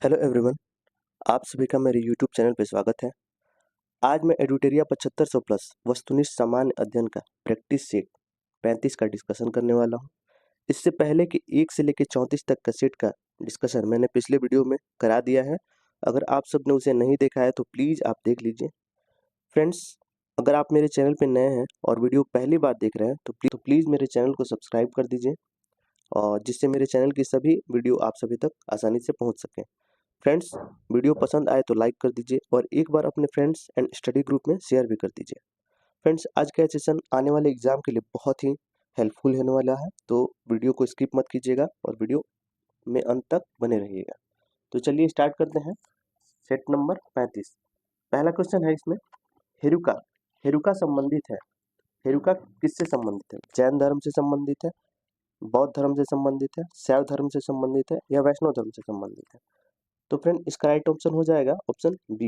Hello everyone, आप सभी का मेरे यूट्यूब चैनल पे स्वागत है। आज मैं एडुटेरिया 7500 प्लस वस्तुनिष्ठ सामान्य अध्ययन का प्रैक्टिस सेट 35 का डिस्कशन करने वाला हूँ। इससे पहले कि 1 से लेकर 34 तक का सेट का डिस्कशन मैंने पिछले वीडियो में करा दिया है। अगर आप सब ने उसे नहीं देखा है तो प्लीज़ आप देख लीजिए। फ्रेंड्स, अगर आप मेरे चैनल पर नए हैं और वीडियो पहली बार देख रहे हैं तो प्लीज़ मेरे चैनल को सब्सक्राइब कर दीजिए, और जिससे मेरे चैनल की सभी वीडियो आप सभी तक आसानी से पहुँच सकें। फ्रेंड्स, वीडियो पसंद आए तो लाइक कर दीजिए और एक बार अपने फ्रेंड्स एंड स्टडी ग्रुप में शेयर भी कर दीजिए। फ्रेंड्स, आज का सेशन आने वाले एग्जाम के लिए बहुत ही हेल्पफुल होने वाला है, तो वीडियो को स्किप मत कीजिएगा और वीडियो में अंत तक बने रहिएगा। तो चलिए स्टार्ट करते हैं। Set number 35। पहला क्वेश्चन है इसमें, हेरुका हेरुका संबंधित है। हेरुका किससे संबंधित है? जैन धर्म से संबंधित है, बौद्ध धर्म से संबंधित है, शैव धर्म से संबंधित है या वैष्णव धर्म से संबंधित है? तो फ्रेंड, इसका राइट ऑप्शन हो जाएगा ऑप्शन बी।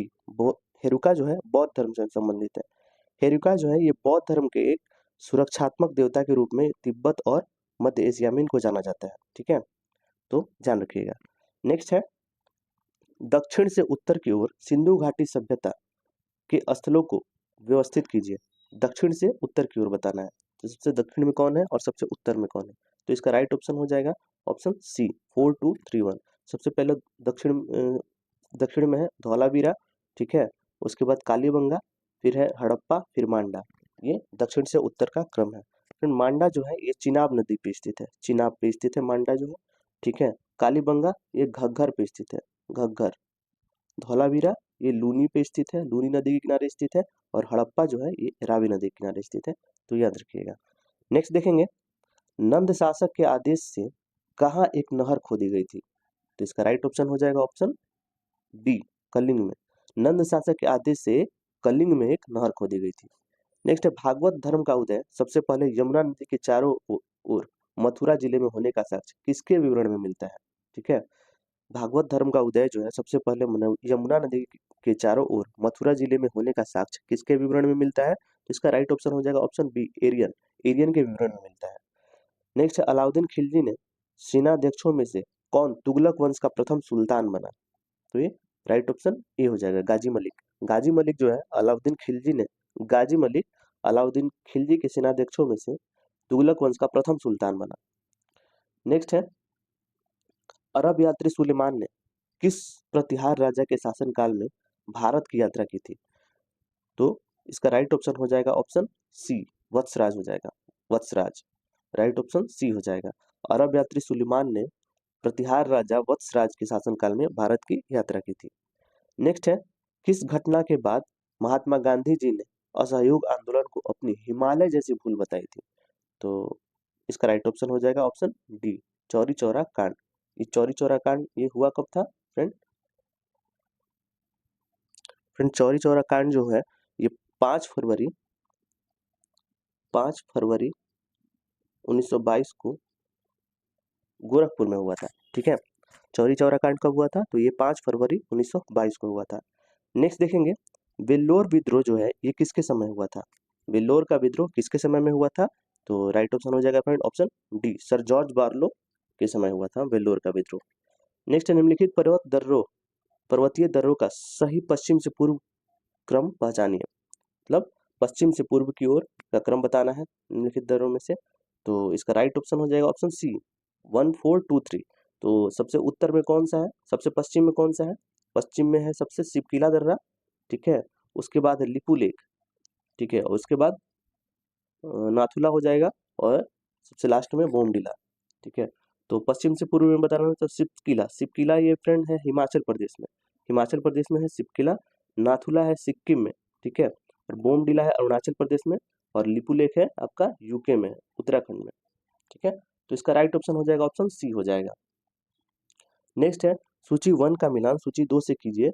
हेरुका जो है बौद्ध धर्म से संबंधित है। हेरुका जो है ये बौद्ध धर्म के एक सुरक्षात्मक देवता के रूप में तिब्बत और मध्य एशिया में इनको जाना जाता है। ठीक है, तो ध्यान रखिएगा। नेक्स्ट है, दक्षिण से उत्तर की ओर सिंधु घाटी सभ्यता के स्थलों को व्यवस्थित कीजिए। दक्षिण से उत्तर की ओर बताना है, तो सबसे दक्षिण में कौन है और सबसे उत्तर में कौन है? तो इसका राइट ऑप्शन हो जाएगा ऑप्शन सी, 4231। सबसे पहले दक्षिण में है धौलावीरा, ठीक है, उसके बाद कालीबंगा, फिर है हड़प्पा, फिर मांडा। ये दक्षिण से उत्तर का क्रम है। फिर मांडा जो है ये चिनाब नदी पे स्थित है, चिनाब पे स्थित है मांडा जो है। ठीक है, कालीबंगा ये घग्गर पे स्थित है, घग्गर। धौलावीरा ये लूनी पे स्थित है, लूनी नदी के किनारे स्थित है। और हड़प्पा जो है ये रावी नदी के किनारे स्थित है, तो याद रखिएगा। नेक्स्ट देखेंगे, नंद शासक के आदेश से कहाँ एक नहर खोदी गई थी? तो इसका राइट ऑप्शन हो जाएगा ऑप्शन बी, कलिंग में। नंद शासक के आदेश से कलिंग में एक नहर खोदी गई थी। नेक्स्ट है, भागवत धर्म का उदय सबसे पहले यमुना नदी के चारों ओर मथुरा जिले में होने का साक्ष्य किसके विवरण में मिलता है? ठीक है, भागवत धर्म का उदय जो है सबसे पहले यमुना नदी के चारों ओर मथुरा जिले में होने का साक्ष्य किसके विवरण में मिलता है? तो इसका राइट ऑप्शन हो जाएगा ऑप्शन बी, एरियन। एरियन के विवरण में मिलता है। नेक्स्ट है, अलाउद्दीन खिलजी ने सेनाध्यक्षों में से कौन तुगलक वंश का प्रथम सुल्तान बना? तो ये राइट ऑप्शन ए हो जाएगा, गाजी मलिक। गाजी मलिक जो है अलाउद्दीन खिलजी ने गाजी मलिक अलाउद्दीन खिलजी के सेनाध्यक्षों में से तुगलक वंश का प्रथम सुल्तान बना। नेक्स्ट है, अरब यात्री सुलेमान ने किस प्रतिहार राजा के शासनकाल में भारत की यात्रा की थी? तो इसका राइट ऑप्शन हो जाएगा ऑप्शन सी, वत्सराज हो जाएगा, वत्सराज। राइट ऑप्शन सी हो जाएगा। अरब यात्री सुलेमान ने प्रतिहार राजा वत्सराज के शासनकाल में भारत की यात्रा की थी। नेक्स्ट है, किस घटना के बाद महात्मा गांधी जी ने असहयोग आंदोलन को अपनी हिमालय जैसी भूल बताई थी? तो इसका राइट ऑप्शन हो जाएगा ऑप्शन डी, चौरी चौरा कांड। ये चौरी चौरा कांड ये हुआ कब था फ्रेंड? चौरी चौरा कांड जो है ये 5 फरवरी 1922 को गोरखपुर में हुआ था। ठीक है, चौरी चौरा कांड कब हुआ था? तो ये 5 फरवरी 1922 को हुआ था। नेक्स्ट देखेंगे, वेल्लोर विद्रोह जो है ये किसके समय हुआ था? वेल्लोर का विद्रोह किसके समय में हुआ था? तो राइट ऑप्शन हो जाएगा friend option D, sir George Barlow के समय हुआ था वेल्लोर का विद्रोह। नेक्स्ट, निम्नलिखित पर्वतीय दर्रों का सही पश्चिम से पूर्व क्रम पहचानिए। मतलब पश्चिम से पूर्व की ओर का क्रम बताना है निम्नलिखित दर्रों में से। तो इसका राइट ऑप्शन हो जाएगा ऑप्शन सी, 1423। तो सबसे उत्तर में कौन सा है? सबसे पश्चिम में कौन सा है? पश्चिम में है सबसे शिवकिला दर्रा, ठीक है, उसके बाद है लिपू लेक, ठीक है, और उसके बाद नाथुला हो जाएगा, और सबसे लास्ट में बोमडिला। ठीक है, तो पश्चिम से पूर्व में बता रहा हूँ तो शिवकिला। शिवकिला ये फ्रेंड है हिमाचल प्रदेश में, हिमाचल प्रदेश में है शिवकिला। नाथुला है सिक्किम में, ठीक है, और बोमडिला है अरुणाचल प्रदेश में, और लिपू लेक है आपका यूके में है, उत्तराखंड में। ठीक है, तो इसका राइट ऑप्शन हो जाएगा ऑप्शन सी हो जाएगा। नेक्स्ट है, सूची 1 का मिलान सूची 2 से कीजिए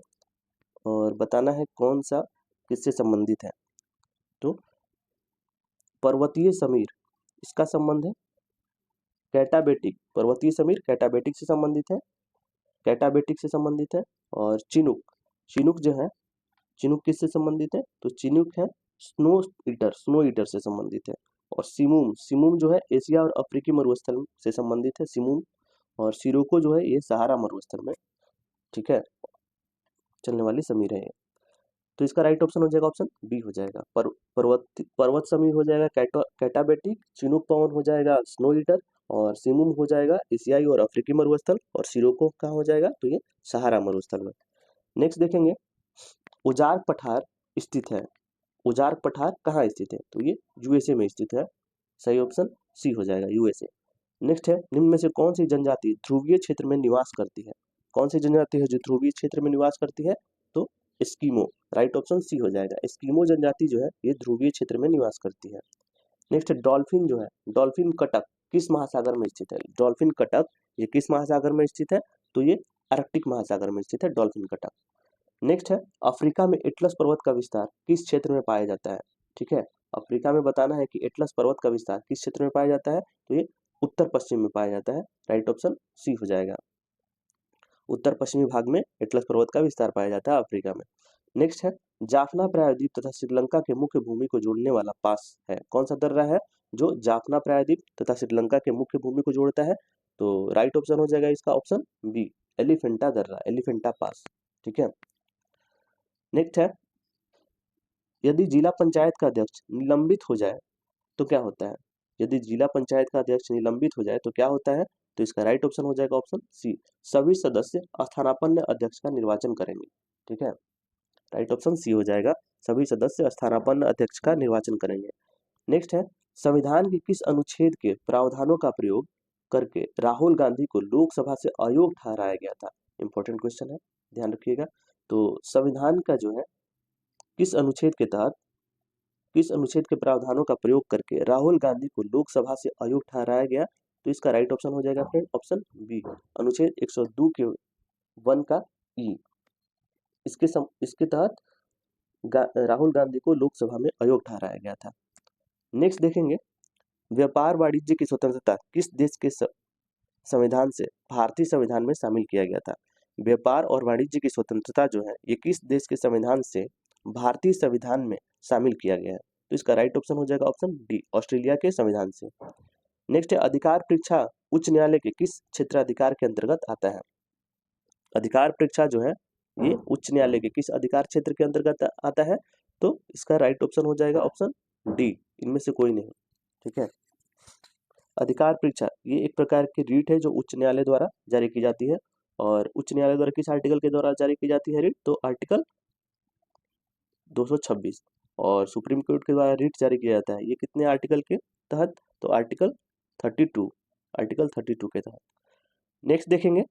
और बताना है कौन सा किससे संबंधित है। तो पर्वतीय समीर इसका संबंध है कैटाबेटिक, पर्वतीय समीर कैटाबेटिक से संबंधित है, कैटाबेटिक से संबंधित है। और चिनूक, चिनूक जो है, चिनूक किससे संबंधित है? तो चिनूक है स्नो ईटर, स्नो ईटर से संबंधित है। और सिमुम, सिमुम जो है एशिया और अफ्रीकी मरुस्थल से संबंधित है, सिमुम। और सिरोको जो है ये सहारा मरुस्थल में ठीक है, चलने वाली समीर है ये। तो इसका राइट ऑप्शन हो जाएगा ऑप्शन बी हो जाएगा। पर्वत समीर हो जाएगा कैटाबेटिक, चिनूक पवन हो जाएगा स्नो ईटर, और सिमुम हो जाएगा एशियाई और अफ्रीकी मरुस्थल, और सिरोको कहाँ हो जाएगा, तो ये सहारा मरुस्थल में। नेक्स्ट देखेंगे, उजार पठार स्थित है। उजार पठार कहाँ स्थित है, तो ये यूएसए में स्थित है। सही ऑप्शन सी हो जाएगा, यूएसए। नेक्स्ट है, निम्न में से कौन सी जनजाति ध्रुवीय क्षेत्र में निवास करती है। कौन सी जनजाति है जो ध्रुवीय क्षेत्र में निवास करती है, तो एस्किमो। राइट ऑप्शन सी हो जाएगा, एस्किमो जनजाति जो है ये ध्रुवीय क्षेत्र में निवास करती है। नेक्स्ट है, डॉल्फिन जो है, डॉल्फिन कटक किस महासागर में स्थित है। डॉल्फिन कटक ये किस महासागर में स्थित है, तो ये आर्कटिक महासागर में स्थित है डॉल्फिन कटक। नेक्स्ट है, अफ्रीका में एटलस पर्वत का विस्तार किस क्षेत्र में पाया जाता है। ठीक है, अफ्रीका में बताना है कि एटलस पर्वत का विस्तार किस क्षेत्र में पाया जाता है, तो ये उत्तर पश्चिम में पाया जाता है। राइट ऑप्शन सी हो जाएगा, उत्तर पश्चिमी भाग में एटलस पर्वत का विस्तार पाया जाता है अफ्रीका में। नेक्स्ट है, जाफना प्रायद्वीप तथा श्रीलंका के मुख्य भूमि को जोड़ने वाला पास है। कौन सा दर्रा है जो जाफना प्रायद्वीप तथा श्रीलंका के मुख्य भूमि को जोड़ता है, तो राइट ऑप्शन हो जाएगा इसका ऑप्शन बी, एलिफेंटा दर्रा, एलिफेंटा पास। ठीक है, नेक्स्ट है, यदि जिला पंचायत का अध्यक्ष निलंबित हो जाए तो क्या होता है। यदि जिला पंचायत का अध्यक्ष निलंबित हो जाए तो क्या होता है, तो इसका राइट ऑप्शन हो जाएगा ऑप्शन सी, सभी सदस्य स्थानापन्न अध्यक्ष का निर्वाचन करेंगे। ठीक है, राइट ऑप्शन सी हो जाएगा, सभी सदस्य स्थानापन्न अध्यक्ष का निर्वाचन करेंगे। नेक्स्ट है, संविधान के किस अनुच्छेद के प्रावधानों का प्रयोग करके राहुल गांधी को लोकसभा से अयोग्य ठहराया गया था। इंपॉर्टेंट क्वेश्चन है, ध्यान रखिएगा। तो संविधान का जो है किस अनुच्छेद के तहत, किस अनुच्छेद के प्रावधानों का प्रयोग करके राहुल गांधी को लोकसभा से अयोग्य ठहराया गया, तो इसका राइट ऑप्शन हो जाएगा फ्रेंड ऑप्शन बी, अनुच्छेद 102 के 1 का ई। इसके तहत राहुल गांधी को लोकसभा में अयोग्य ठहराया गया था। नेक्स्ट देखेंगे, व्यापार वाणिज्य की स्वतंत्रता किस देश के संविधान से भारतीय संविधान में शामिल किया गया था। व्यापार और वाणिज्य की स्वतंत्रता जो है ये किस देश के संविधान से भारतीय संविधान में शामिल किया गया है, तो इसका राइट ऑप्शन हो जाएगा ऑप्शन डी, ऑस्ट्रेलिया के संविधान से। नेक्स्ट है, अधिकार परीक्षा उच्च न्यायालय के किस क्षेत्राधिकार के अंतर्गत आता है। अधिकार परीक्षा जो है ये उच्च न्यायालय के किस अधिकार क्षेत्र के अंतर्गत आता है, तो इसका राइट ऑप्शन हो जाएगा ऑप्शन डी, इनमें से कोई नहीं। ठीक है, अधिकार परीक्षा ये एक प्रकार की रीट है जो उच्च न्यायालय द्वारा जारी की जाती है, और उच्च न्यायालय द्वारा किस आर्टिकल के द्वारा जारी की जाती है रीट, तो आर्टिकल 226, और सुप्रीम कोर्ट के द्वारा रीट जारी किया जाता है ये कितने आर्टिकल के तहत, तो आर्टिकल 32, आर्टिकल 32 के तहत। नेक्स्ट देखेंगे,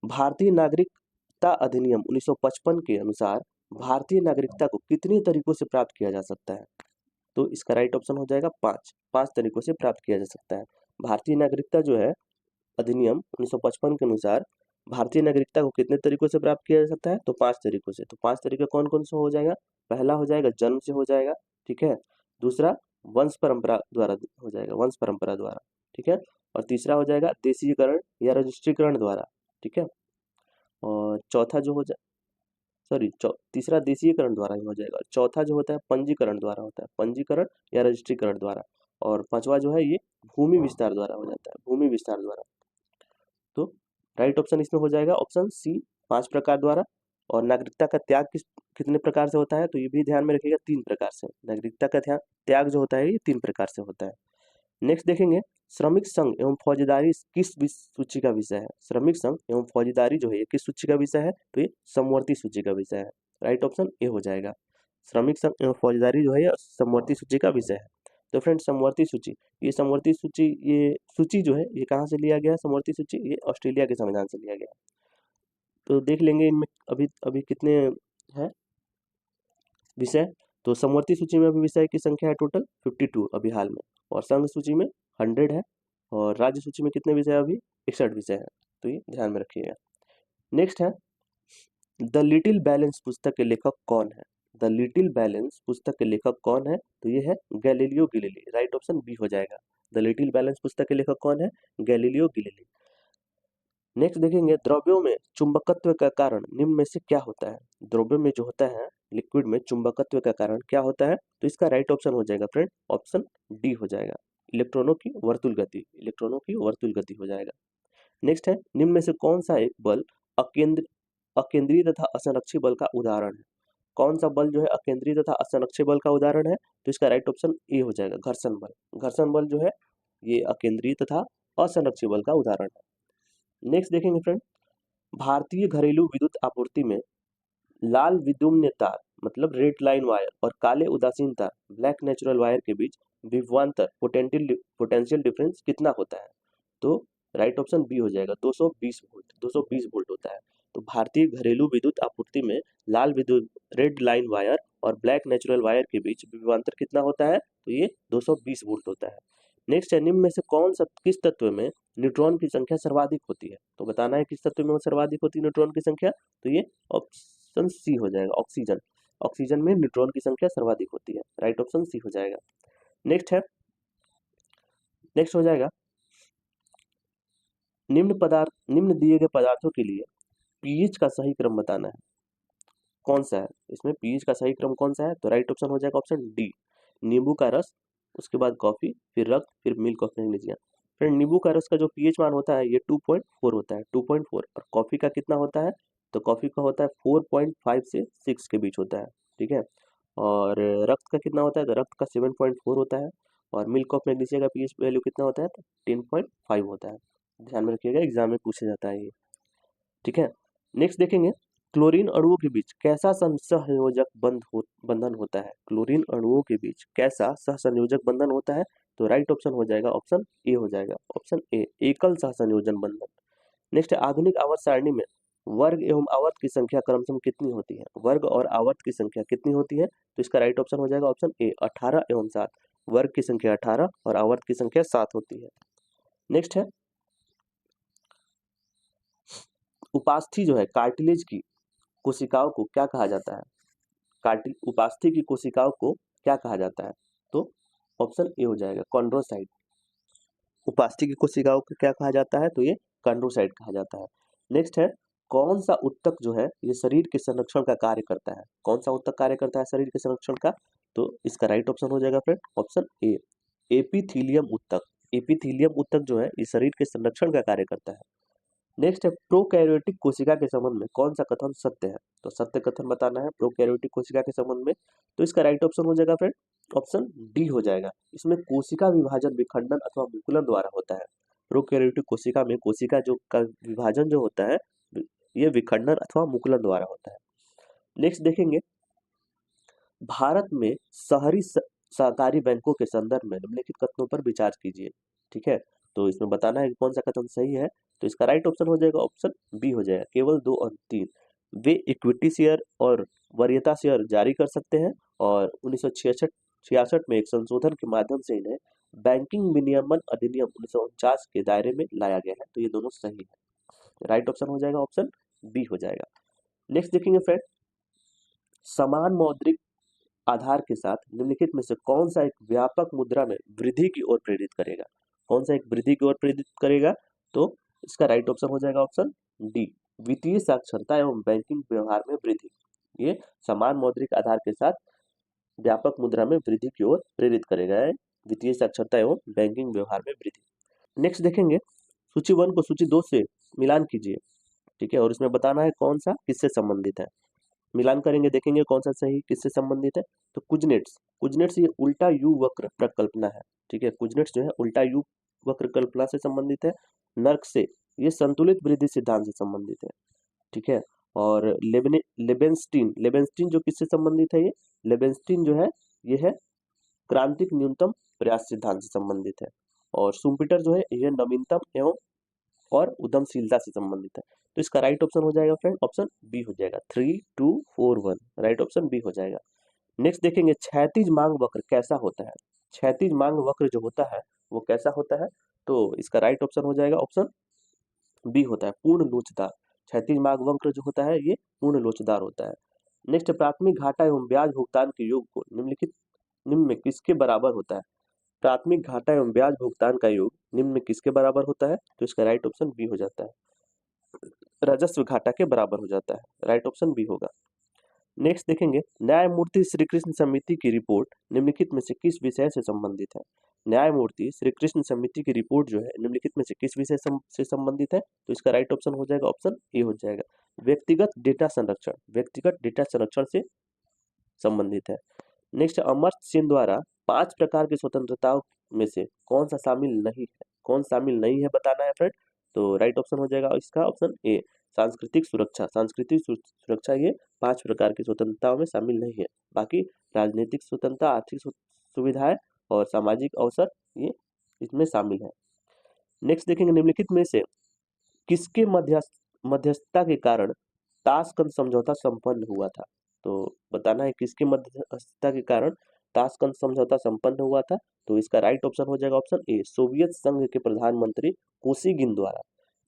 भारतीय नागरिकता अधिनियम 1955 के अनुसार भारतीय नागरिकता को कितने तरीकों से प्राप्त किया जा सकता है, तो इसका राइट ऑप्शन हो जाएगा पांच तरीकों से प्राप्त किया जा सकता है। भारतीय नागरिकता जो है अधिनियम 1955 के अनुसार भारतीय नागरिकता को कितने तरीकों से प्राप्त किया जा सकता है, तो 5 तरीकों से। तो 5 तरीके कौन कौन से हो जाएगा, पहला हो जाएगा जन्म से हो जाएगा। ठीक है, दूसरा वंश परंपरा द्वारा हो जाएगा, वंश परंपरा द्वारा। ठीक है, और तीसरा हो जाएगा देशीकरण या रजिस्ट्रीकरण द्वारा। ठीक है, और चौथा जो हो जाए तीसरा देशीकरण द्वारा ही हो जाएगा। चौथा जो होता है पंजीकरण द्वारा होता है, पंजीकरण या रजिस्ट्रीकरण द्वारा। और पांचवा जो है ये भूमि विस्तार द्वारा हो जाता है, भूमि विस्तार द्वारा। तो राइट ऑप्शन इसमें हो जाएगा ऑप्शन सी, 5 प्रकार द्वारा। और नागरिकता का त्याग कितने प्रकार से होता है, तो ये भी ध्यान में रखिएगा 3 प्रकार से। नागरिकता का त्याग जो होता है ये 3 प्रकार से होता है। नेक्स्ट देखेंगे, श्रमिक संघ एवं फौजदारी किस सूची का विषय है। श्रमिक संघ एवं फौजदारी जो है ये किस सूची का विषय है, तो ये समवर्ती सूची का विषय है। राइट ऑप्शन ए हो जाएगा, श्रमिक संघ एवं फौजदारी जो है ये समवर्ती सूची का विषय है। तो फ्रेंड्स, समवर्ती सूची ये सूची जो है ये कहाँ से लिया गया है, समवर्ती सूची ये ऑस्ट्रेलिया के संविधान से लिया गया। तो देख लेंगे इनमें अभी अभी कितने हैं विषय। तो समवर्ती सूची में अभी विषय की संख्या है टोटल 52 अभी हाल में, और संघ सूची में 100 है, और राज्य सूची में कितने विषय अभी 61 विषय है। तो ये ध्यान में रखिएगा। नेक्स्ट है, द लिटिल बैलेंस पुस्तक के लेखक कौन है। द लिटिल बैलेंस पुस्तक के लेखक कौन है, तो ये है Galileo Galilei. Right option B हो जाएगा, द लिटिल बैलेंस पुस्तक के लेखक कौन है, गैलीलियो गैलीली। नेक्स्ट देखेंगे, द्रव्यों में चुंबकत्व का कारण निम्न में से क्या होता है। द्रव्यों में जो होता है लिक्विड में चुंबकत्व का कारण क्या होता है, तो इसका राइट ऑप्शन हो जाएगा फ्रेंड ऑप्शन डी हो जाएगा, इलेक्ट्रॉनों की वर्तुल गति, इलेक्ट्रॉनों की वर्तुल गति हो जाएगा। नेक्स्ट है, निम्न में से कौन सा एक बल अकेंद्रीय तथा असंरक्षी बल का उदाहरण है। कौन सा बल जो है अकेंद्रीय तथा असंरक्षी बल का उदाहरण है? तो इसका राइट ऑप्शन ए हो जाएगा, घर्षण बल। घर्षण बल जो है ये अकेंद्रीय तथा असंरक्षी बल का उदाहरण है। नेक्स्ट देखेंगे फ्रेंड, भारतीय घरेलू विद्युत आपूर्ति में लाल विद्युम्न तार मतलब रेड लाइन वायर और काले उदासीन तार ब्लैक नेचुरल वायर के बीच विभवांतर पोटेंशियल डिफरेंस कितना होता है? तो राइट ऑप्शन बी हो जाएगा, 220 वोल्ट होता है। तो भारतीय घरेलू विद्युत आपूर्ति में लाल विद्युत रेड लाइन वायर और ब्लैक नेचुरल वायर के बीच विभवांतर कितना होता है? तो ये 220 वोल्ट होता है। नेक्स्ट है, निम्न में से किस तत्व में न्यूट्रॉन की संख्या सर्वाधिक होती है? तो बताना है किस तत्व में सर्वाधिक होती है न्यूट्रॉन की संख्या। तो ये ऑप्शन सी हो जाएगा, ऑक्सीजन। ऑक्सीजन में न्यूट्रॉन की संख्या सर्वाधिक होती है, राइट ऑप्शन सी हो जाएगा। नेक्स्ट हो जाएगा, निम्न दिए गए पदार्थों के लिए पीएच का सही क्रम बताना है। कौन सा है इसमें पीएच का सही क्रम कौन सा है? तो राइट ऑप्शन हो जाएगा ऑप्शन डी, नींबू का रस, उसके बाद कॉफी, फिर रक्त, फिर मिल्क ऑफ मैग्नीशिया। फ्रेंड नींबू का रस का जो पीएच मान होता है ये 2.4 होता है, 2.4। और कॉफी का कितना होता है? तो कॉफी का होता है 4.5 से 6 के बीच होता है, ठीक है। और रक्त का कितना होता है? तो रक्त का 7.4 होता है। और मिल्क ऑफ मैग्नीशिया का पीएच वैल्यू कितना होता है? तो 10.5 होता है। ध्यान में रखिएगा, एग्जाम में पूछा जाता है ये, ठीक है। नेक्स्ट देखेंगे, क्लोरीन अणुओं के बीच कैसा सहसंयोजक बंधन होता है? क्लोरीन अणुओं के बीच कैसा सहसंयोजक बंधन होता है? तो राइट ऑप्शन हो जाएगा ऑप्शन ए हो जाएगा, ऑप्शन ए, एकल सहसंयोजन बंधन। नेक्स्ट है, आधुनिक आवर्त सारणी में वर्ग एवं आवर्त की संख्या क्रमशः कितनी होती है? वर्ग और आवर्त की संख्या कितनी होती है? तो इसका राइट ऑप्शन हो जाएगा ऑप्शन ए, 18 एवं 7। वर्ग की संख्या 18 और आवर्त की संख्या 7 होती है। नेक्स्ट है, उपास्थि जो है कार्टिलेज की कोशिकाओं को क्या कहा जाता है? उपास्थि की कोशिकाओं को क्या कहा जाता है? तो ऑप्शन ए हो जाएगा, कॉन्ड्रोसाइट। उपास्थि की कोशिकाओं को क्या कहा जाता है? तो ये कॉन्ड्रोसाइट कहा जाता है। नेक्स्ट है, कौन सा ऊतक जो है ये शरीर के संरक्षण का कार्य करता है? कौन सा ऊतक कार्य करता है शरीर के संरक्षण का? तो इसका राइट ऑप्शन हो जाएगा फ्रेंड ऑप्शन ए, एपिथीलियम ऊतक। एपिथीलियम ऊतक जो है ये शरीर के संरक्षण का कार्य करता है। नेक्स्ट है, प्रोकैरियोटिक कोशिका के संबंध में कौन सा कथन सत्य है? तो सत्य कथन बताना है प्रोकैरियोटिक कोशिका के संबंध में। तो इसका राइट ऑप्शन हो जाएगा फ्रेंड ऑप्शन डी हो जाएगा। इसमें कोशिका विभाजन विखंडन अथवा मुकुलन द्वारा होता है। प्रोकैरियोटिक कोशिका में कोशिका जो का विभाजन जो होता है ये विखंडन अथवा मुकुलन द्वारा होता है। नेक्स्ट देखेंगे, भारत में शहरी सहकारी बैंकों के संदर्भ में निम्नलिखित कथनों पर विचार कीजिए, ठीक है। तो इसमें बताना है कि कौन सा कथन सही है। तो इसका राइट ऑप्शन हो जाएगा ऑप्शन बी हो जाएगा, केवल 2 और 3। वे इक्विटी शेयर और वरीयता शेयर जारी कर सकते हैं और 1966 में एक संशोधन के माध्यम से इन्हें बैंकिंग विनियमन अधिनियम 1949 के दायरे में लाया गया है। तो ये दोनों सही है, राइट ऑप्शन हो जाएगा ऑप्शन बी हो जाएगा। नेक्स्ट देखेंगे फ्रेंड, समान मौद्रिक आधार के साथ निम्नलिखित में से कौन सा एक व्यापक मुद्रा में वृद्धि की ओर प्रेरित करेगा? कौन सा एक वृद्धि की ओर प्रेरित करेगा? तो इसका राइट ऑप्शन हो जाएगा ऑप्शन डी, वित्तीय साक्षरता एवं बैंकिंग व्यवहार में वृद्धि। ये समान मौद्रिक आधार के साथ व्यापक मुद्रा में वृद्धि की ओर प्रेरित करेगा, वित्तीय साक्षरता एवं बैंकिंग व्यवहार में वृद्धि। नेक्स्ट देखेंगे, सूची 1 को सूची 2 से मिलान कीजिए, ठीक है। और इसमें बताना है कौन सा किससे संबंधित है। मिलान करेंगे, देखेंगे कौन सा सही किससे संबंधित है। तो कुजनेट्स ये उल्टा यू वक्र प्रकल्पना है, ठीक है। कुजनेट्स जो है उल्टा यू वक्र कल्पना से संबंधित है। नर्क से ये संतुलित वृद्धि सिद्धांत से संबंधित है, ठीक है। और लेबेनस्टीन जो किससे संबंधित है? ये लेबेनस्टीन जो है ये है क्रांतिक न्यूनतम प्रयास सिद्धांत से संबंधित है। और सुम्पीटर जो है ये नवीनतम एवं और उद्यमशीलता से संबंधित है। तो इसका राइट ऑप्शन हो जाएगा फ्रेंड ऑप्शन बी हो जाएगा, 3 2 4 1, राइट ऑप्शन बी हो जाएगा। नेक्स्ट देखेंगे, क्षैतिज मांग वक्र कैसा होता है? क्षैतिज मांग वक्र जो होता है वो कैसा होता है? तो इसका राइट ऑप्शन हो जाएगा ऑप्शन बी होता है, पूर्ण लोचदार। क्षैतिज मांग वक्र जो होता है ये पूर्ण लोचदार होता है। नेक्स्ट, प्राथमिक घाटा एवं ब्याज भुगतान के योग को निम्न में किसके बराबर होता है? प्राथमिक घाटा एवं ब्याज भुगतान का योग निम्न में किसके बराबर होता है? तो इसका राइट ऑप्शन बी हो जाता है, राजस्व घाटा के बराबर हो जाता है, राइट ऑप्शन बी होगा। नेक्स्ट देखेंगे, न्यायमूर्ति श्री कृष्ण समिति की रिपोर्ट निम्नलिखित में से किस विषय से संबंधित है? न्यायमूर्ति श्री कृष्ण समिति की रिपोर्ट जो है निम्नलिखित में से किस विषय से संबंधित है? तो इसका राइट ऑप्शन हो जाएगा ऑप्शन ए हो जाएगा, व्यक्तिगत डेटा संरक्षण, व्यक्तिगत डेटा संरक्षण से संबंधित है। नेक्स्ट, अमर्त्य सेन द्वारा 5 प्रकार की स्वतंत्रताओं में से कौन सा शामिल नहीं है? कौन शामिल नहीं है बताना है फ्रेंड। तो राइट ऑप्शन हो जाएगा इसका ऑप्शन ए, सांस्कृतिक सुरक्षा। सांस्कृतिक सुरक्षा ये 5 प्रकार की स्वतंत्रताओं में शामिल नहीं है। बाकी राजनीतिक स्वतंत्रता, आर्थिक सुविधाएं और सामाजिक अवसर ये इसमें शामिल है। नेक्स्ट देखेंगे, निम्नलिखित में से किसके मध्यस्थता के कारण ताशकंद समझौता संपन्न हुआ था? तो बताना है किसके मध्यस्थता के कारण ताशकंद समझौता संपन्न हुआ था। तो इसका राइट ऑप्शन हो जाएगा ऑप्शन ए, सोवियत संघ के प्रधानमंत्री कोसिगिन द्वारा।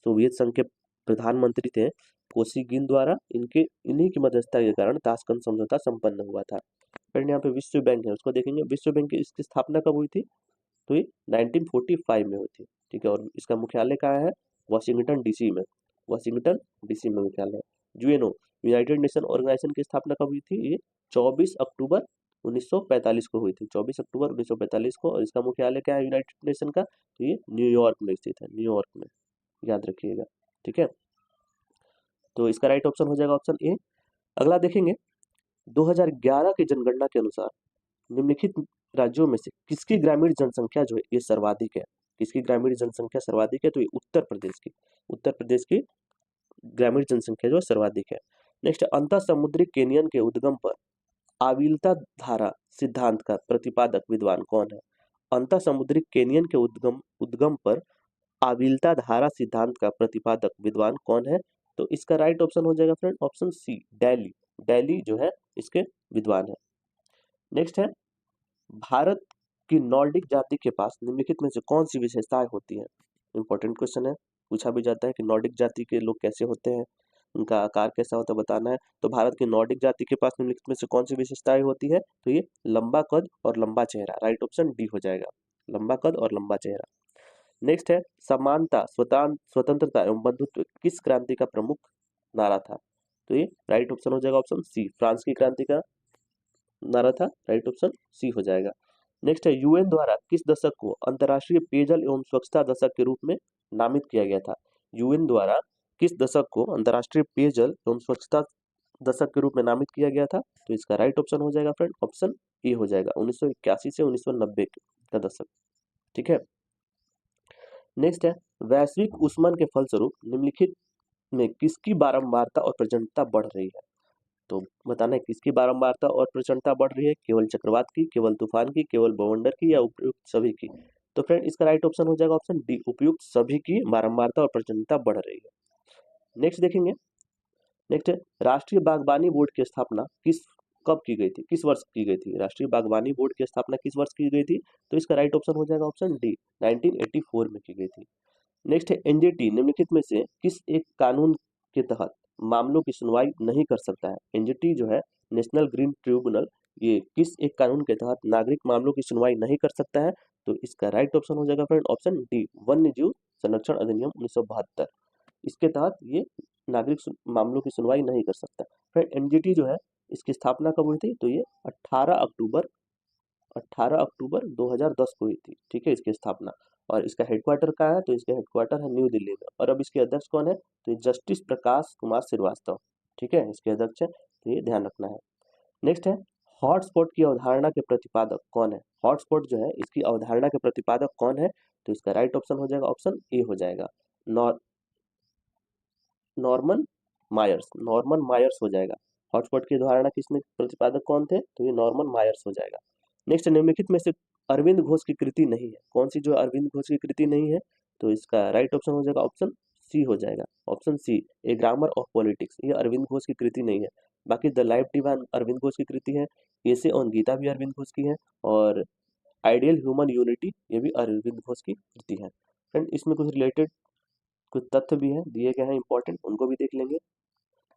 सोवियत संघ के प्रधानमंत्री थे कोसिगिन द्वारा, इन्हीं की मध्यस्थता के कारण ताशकंद समझौता संपन्न हुआ था। फिर यहाँ पे विश्व बैंक है, उसको देखेंगे। विश्व बैंक की इसकी स्थापना कब हुई थी? तो ये 1945 में हुई थी, ठीक है। और इसका मुख्यालय कहाँ है? वाशिंगटन डीसी में, वाशिंगटन डीसी में मुख्यालय है। यूएनओ, यूनाइटेड नेशन ऑर्गेनाइजेशन की स्थापना कब हुई थी? ये 24 अक्टूबर 1945 को हुई थी, 24 अक्टूबर 1945 को। और इसका मुख्यालय क्या है यूनाइटेड नेशन का? तो ये न्यूयॉर्क में स्थित है, न्यूयॉर्क में, याद रखिएगा, ठीक है। तो इसका राइट ऑप्शन हो जाएगा ऑप्शन ए। अगला देखेंगे, 2011 की जनगणना के अनुसार निम्नलिखित राज्यों में से किसकी ग्रामीण जनसंख्या जो है ये सर्वाधिक है? किसकी ग्रामीण जनसंख्या सर्वाधिक है? तो ये उत्तर प्रदेश की, उत्तर प्रदेश की ग्रामीण जनसंख्या जो है सर्वाधिक है। नेक्स्ट, अंतः समुद्री केनियन के उद्गम पर आविलता धारा सिद्धांत का प्रतिपादक विद्वान कौन है? अंतः समुद्री केनियन के उद्गम पर आविलता धारा सिद्धांत का प्रतिपादक विद्वान कौन है? तो इसका राइट ऑप्शन हो जाएगा friend option C, daily. Daily जो है इसके विद्वान है। नेक्स्ट है, भारत की नॉर्डिक जाति के पास निम्नलिखित में से कौन सी विशेषताएं होती हैं? इंपॉर्टेंट क्वेश्चन है, पूछा भी जाता है कि नॉर्डिक जाति के लोग कैसे होते हैं, उनका आकार कैसा होता है बताना है। तो भारत की नॉर्डिक जाति के पास निम्नलिखित में से कौन सी विशेषताएं होती है? तो ये लंबा कद और लंबा चेहरा, राइट ऑप्शन डी हो जाएगा, लंबा कद और लंबा चेहरा। नेक्स्ट है, समानता, स्वतंत्रता एवं बंधुत्व किस क्रांति का प्रमुख नारा था? तो ये राइट ऑप्शन हो जाएगा ऑप्शन सी, फ्रांस की क्रांति का नारा था, राइट ऑप्शन सी हो जाएगा। नेक्स्ट है, यूएन द्वारा किस दशक को अंतर्राष्ट्रीय पेयजल एवं स्वच्छता दशक के रूप में नामित किया गया था? यूएन द्वारा किस दशक को अंतर्राष्ट्रीय पेयजल एवं स्वच्छता दशक के रूप में नामित किया गया था? तो इसका राइट ऑप्शन हो जाएगा फ्रेंड ऑप्शन ए हो जाएगा, 1981 से 1990 का दशक, ठीक है। नेक्स्ट है, वैश्विक ऊष्मन के फलस्वरूप निम्नलिखित में किसकी बारंबारता और प्रचंडता बढ़ रही है? तो बताना है किसकी बारंबारता और प्रचंडता बढ़ रही है, केवल चक्रवात की, केवल तूफान की, केवल बवंडर की, या उपयुक्त सभी की? तो फ्रेंड इसका राइट ऑप्शन हो जाएगा ऑप्शन डी, उपयुक्त सभी की बारंबारता और प्रचंडता बढ़ रही है। नेक्स्ट देखेंगे, नेक्स्ट है, राष्ट्रीय बागवानी बोर्ड की स्थापना कब की गई थी, किस वर्ष की गई थी? राष्ट्रीय बागवानी बोर्ड की स्थापना किस वर्ष की गई थी? तो इसका राइट ऑप्शन हो जाएगा ऑप्शन डी, 1984 में की गई थी। नेक्स्ट है, एनजीटी निम्नलिखित में से किस एक कानून के तहत मामलों की सुनवाई नहीं कर सकता है? एनजीटी जो है, नेशनल ग्रीन ट्रिब्यूनल, ये किस एक कानून के तहत नागरिक मामलों की सुनवाई नहीं कर सकता है? तो इसका राइट ऑप्शन हो जाएगा फ्रेंड ऑप्शन डी, वन्य जीव संरक्षण अधिनियम 1972, इसके तहत ये नागरिक मामलों की सुनवाई नहीं कर सकता। फ्रेंड एनजीटी जो है इसकी स्थापना कब हुई थी? तो ये 18 अक्टूबर 2010 को हुई थी, ठीक है, इसकी स्थापना। और इसका हेडक्वार्टर कहाँ है? तो इसका हेडक्वार्टर है न्यू दिल्ली में। और अब इसके अध्यक्ष कौन है? तो ये जस्टिस प्रकाश कुमार श्रीवास्तव, ठीक है, इसके अध्यक्ष है, तो ये ध्यान रखना है। नेक्स्ट है, हॉटस्पॉट की अवधारणा के प्रतिपादक कौन है? हॉटस्पॉट जो है इसकी अवधारणा के प्रतिपादक कौन है? तो इसका राइट ऑप्शन हो जाएगा ऑप्शन ए हो जाएगा, नॉर्मन मायर्स, नॉर्मन मायर्स हो जाएगा। हॉटस्पॉट की अवधारणा किसने प्रतिपादक कौन थे? तो ये नॉर्मन मायर्स हो जाएगा। नेक्स्ट, निम्नलिखित में से अरविंद घोष की कृति नहीं है, कौन सी जो अरविंद घोष की कृति नहीं है? तो इसका राइट ऑप्शन हो जाएगा ऑप्शन सी हो जाएगा, option C, a grammar of politics, ये अरविंद घोष की कृति नहीं है। बाकी the life divine Aurobindo Ghosh की कृति है, एसे ऑन गीता भी अरविंद घोष की है, और आइडियल ह्यूमन यूनिटी ये भी अरविंद घोष की कृति है। फ्रेंड इसमें कुछ रिलेटेड कुछ तथ्य भी हैं दिए गए हैं इंपॉर्टेंट, उनको भी देख लेंगे।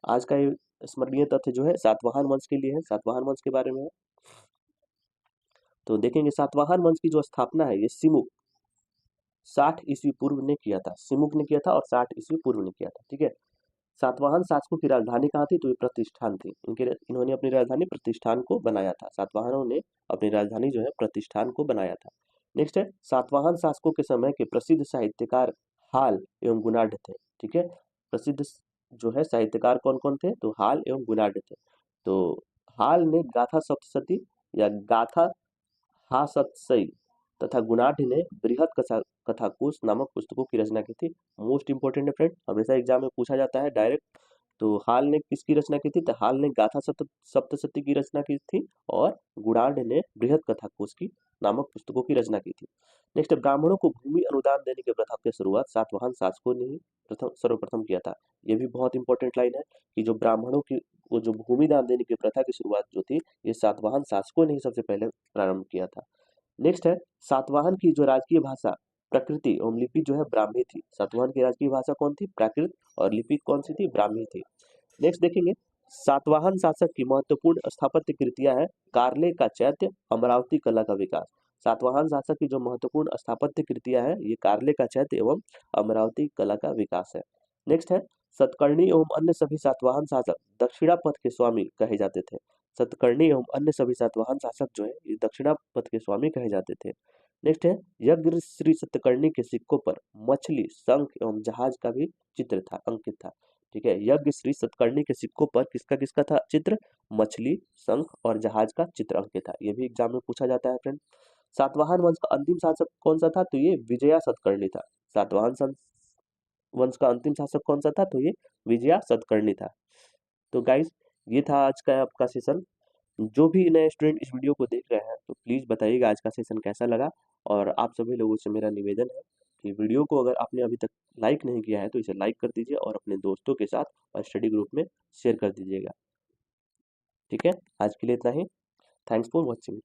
आज का ये स्मरणीय तथ्य जो है सातवाहन वंश के लिए है, सातवाहन वंश के बारे में है। तो देखेंगे सातवाहन वंश की जो स्थापना है ये सिमुक 60 ईस्वी पूर्व ने किया था, सिमुक ने किया था और 60 ईस्वी पूर्व ने किया था, ठीक है। सातवाहन शासकों की राजधानी कहाँ थी? तो ये प्रतिष्ठान थी, इन्होंने अपनी राजधानी प्रतिष्ठान को बनाया था, सातवाहनों ने अपनी राजधानी जो है प्रतिष्ठान को बनाया था। नेक्स्ट है सातवाहन शासकों के समय के प्रसिद्ध साहित्यकार हाल एवं गुणाढ़ थे। ठीक है, प्रसिद्ध जो है साहित्यकार कौन कौन थे, तो हाल एवं गुणाढ़ थे। तो हाल ने गाथा सप्तशती या गाथा हासत्सई तथा गुणाढ़ ने बृहद कथा कथाकोश नामक पुस्तकों की रचना की थी। मोस्ट इंपोर्टेंट है फ्रेंड, हमेशा एग्जाम में पूछा जाता है डायरेक्ट। तो हाल ने किसकी रचना की थी, तो हाल ने गाथा सप्तशती की रचना की थी और गुणाढ़ ने बृहद कथाकोश की नामक पुस्तकों की रचना की थी। नेक्स्ट, ब्राह्मणों को भूमि अनुदान देने की प्रथा की शुरुआत सातवाहन शासकों ने ही सर्वप्रथम किया था। ये भी बहुत इंपॉर्टेंट लाइन है कि जो ब्राह्मणों की वो जो भूमि दान देने की प्रथा की शुरुआत जो थी, ये सातवाहन शासकों ने ही सबसे पहले प्रारंभ किया था। नेक्स्ट है सातवाहन की जो राजकीय भाषा प्रकृति एवं लिपि जो है ब्राह्मी थी। सातवाहन की राजकीय भाषा कौन थी, प्राकृत, और लिपि कौन सी थी, ब्राह्मी थी। नेक्स्ट देखेंगे सातवाहन शासक की महत्वपूर्ण स्थापत्य कृतियां है कारले का चैत्य, अमरावती कला का विकास। सातवाहन शासक की जो महत्वपूर्ण स्थापत्य कृतियां है ये कारले का चैत्य एवं अमरावती कला का विकास है। नेक्स्ट है सतकर्णी एवं अन्य सभी सातवाहन शासक दक्षिणापथ के स्वामी कहे जाते थे। सतकर्णी एवं अन्य सभी सातवाहन शासक जो है ये दक्षिणापथ के स्वामी कहे जाते थे। नेक्स्ट है यज्ञ श्री सतकर्णी के सिक्कों पर मछली, शंख एवं जहाज का भी चित्र था, अंकित था। ठीक है, यज्ञ श्री सतकर्णी के सिक्कों पर किसका किसका था चित्र, मछली, शंख और जहाज का चित्र अंकित था। ये भी एग्जाम में पूछा जाता है फ्रेंड। सातवाहन वंश का अंतिम शासक कौन सा था, तो ये विजया सतकर्णी था। सातवाहन वंश का अंतिम शासक कौन सा था, तो ये विजया सतकर्णी था। तो गाइस ये था आज का आपका सेशन। जो भी नए स्टूडेंट इस वीडियो को देख रहे हैं तो प्लीज़ बताइएगा आज का सेशन कैसा लगा। और आप सभी लोगों से मेरा निवेदन है कि वीडियो को अगर आपने अभी तक लाइक नहीं किया है तो इसे लाइक कर दीजिए और अपने दोस्तों के साथ और स्टडी ग्रुप में शेयर कर दीजिएगा। ठीक है, आज के लिए इतना ही। Thanks for watching.